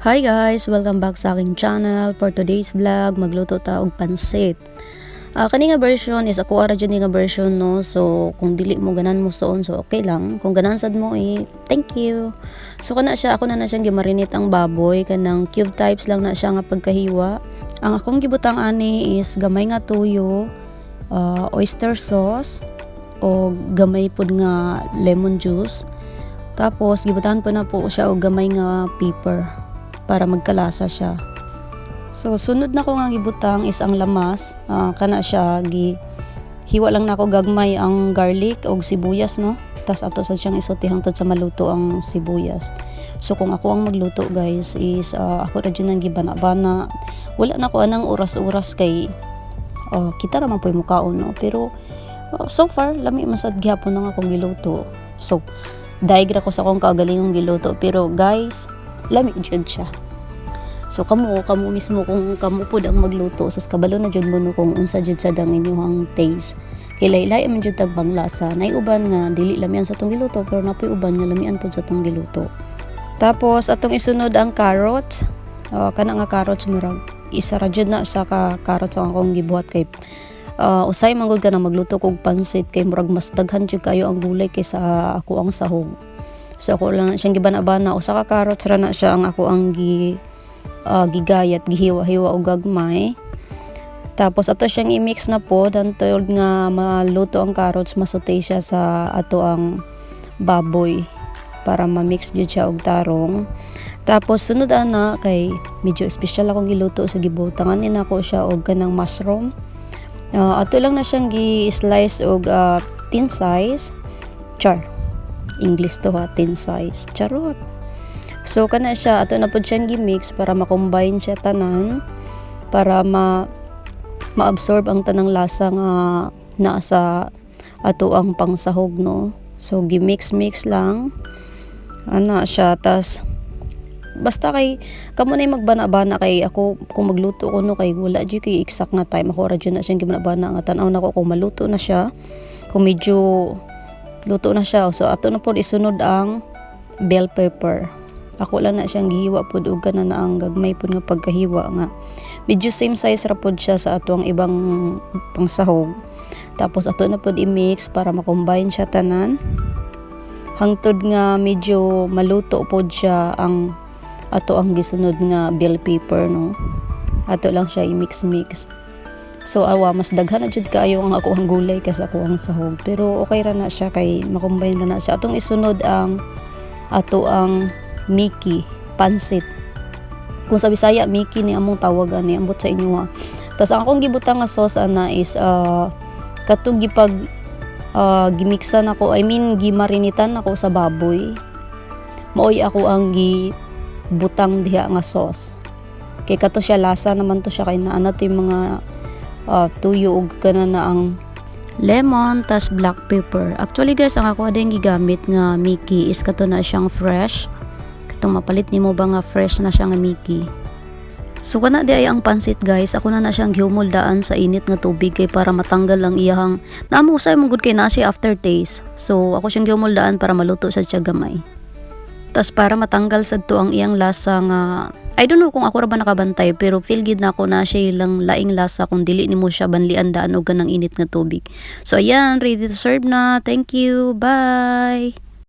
Hi guys! Welcome back sa aking channel. For today's vlog, magluto ta og pansit. Kani nga version is ako ara dyan nga version no. So kung dili mo ganan mo soon, so okay lang. Kung ganan sad mo thank you. So ako na siyang gimarinate ang baboy kanang cube types lang na siya nga pagkahiwa. Ang akong gibutang ani is gamay nga tuyo, oyster sauce o gamay pud nga lemon juice. Tapos gibutahan po na po siya og gamay nga pepper para magkalasa siya. So sunod na ko nga gibutang is ang lamas, kana siya hiwa lang nako gagmay ang garlic og sibuyas no. Tas ato sa siyang isote hangtod sa maluto ang sibuyas. So kung ako ang magluto guys is ako ra jud nang gibana-bana. Wala na ko anang oras-oras kay kita ra man poy mukaon no. Pero so far lami masad gyapon na akong giluto. So daigra ko sa akong kaugalingong giluto pero guys lami jud siya. So kamo mismo kung kamo pud ang magluto sus kabalo na jud mo no kung unsa jud sa dang inyong taste. Kay laylay man jud tagbang lasa. Nay uban nga dili lamian sa tong giluto pero napoy uban nga lamian pud sa tong giluto. Tapos atong isunod ang carrots. Kana nga carrots murag isa ra jud na sa ka carrots ang akong gibuhat kay usay manggod ka na magluto kog pansit kay murag mas daghan jud kayo ang gulay kaysa ako ang sahog. So ako lang siyang gibana-bana usa ka carrots ra na siya ang ako ang gigayat gihiwa-hiwa og gagmay. Tapos ato siyang i-mix na po hantod nga maluto ang carrots masute siya sa ato ang baboy para ma-mix jud siya og tarong. Tapos sunod ana kay medyo special akong giluto sa gibutangan ni nako siya og kanang mushroom. Ato lang na siyang gi-slice og thin size. English to ha, thin size. Charot. So kana siya ato na pud siyang gi-mix para ma-combine siya tanan para ma-absorb ang tanang lasa nga naa sa ato ang pangsahog no. So gi-mix lang ana siya tas basta kay kamo na magbana-bana kay ako kung magluto ko no kay wala jud kay exact nga time ako ra jud na siyang gibana-bana nga tan-aw nako kung maluto na siya kung medyo luto na siya. So ato na po isunod ang bell pepper. Ako lang na siyang gihiwa pod og kana na ang gagmay pod nga pagkahiwa nga. Medyo same size ra pod siya sa ato ang ibang pangsahog. Tapos ato na pod i-mix para ma-combine siya tanan. Hangtod nga medyo maluto pod siya ang ato ang gisunod nga bell pepper no. Ato lang siya i-mix. So mas daghan na jud kaayo ang ako ang gulay kasi ako ang sahog. Pero okay ra na siya kay makombine ra na siya. Atong isunod ang ato ang Miki pansit. Kung sa Bisaya Miki ni among tawagan ni ambot sa inyo ha. Tas ang akong gibutang nga sauce ana is katong gipag gimiksan ako, gimarinitan ako sa baboy. Maoy ako ang gibutang diha nga sauce. Kay kato siya lasa naman to siya kay naana to yung mga tuyo ug kana na ang lemon tas black pepper. Actually guys ang ako ading gigamit nga Miki is kato na siyang fresh. Katong mapalit nimo ba nga fresh na siya nga Miki. So kana di ay ang pansit guys, ako na siyang gihumoldaan sa init nga tubig kay para matanggal ang iyang naamo usay mong good kay na siya aftertaste. So ako siyang gihumoldaan para maluto sa siya gamay. Tas para matanggal sad to ang iyang lasa nga I don't know kung ako ra ba nakabantay pero feel gid na ako na siya ilang laing lasa kung dili nimo siya banlian daan og ganang init nga tubig. So ayan, ready to serve na. Thank you. Bye.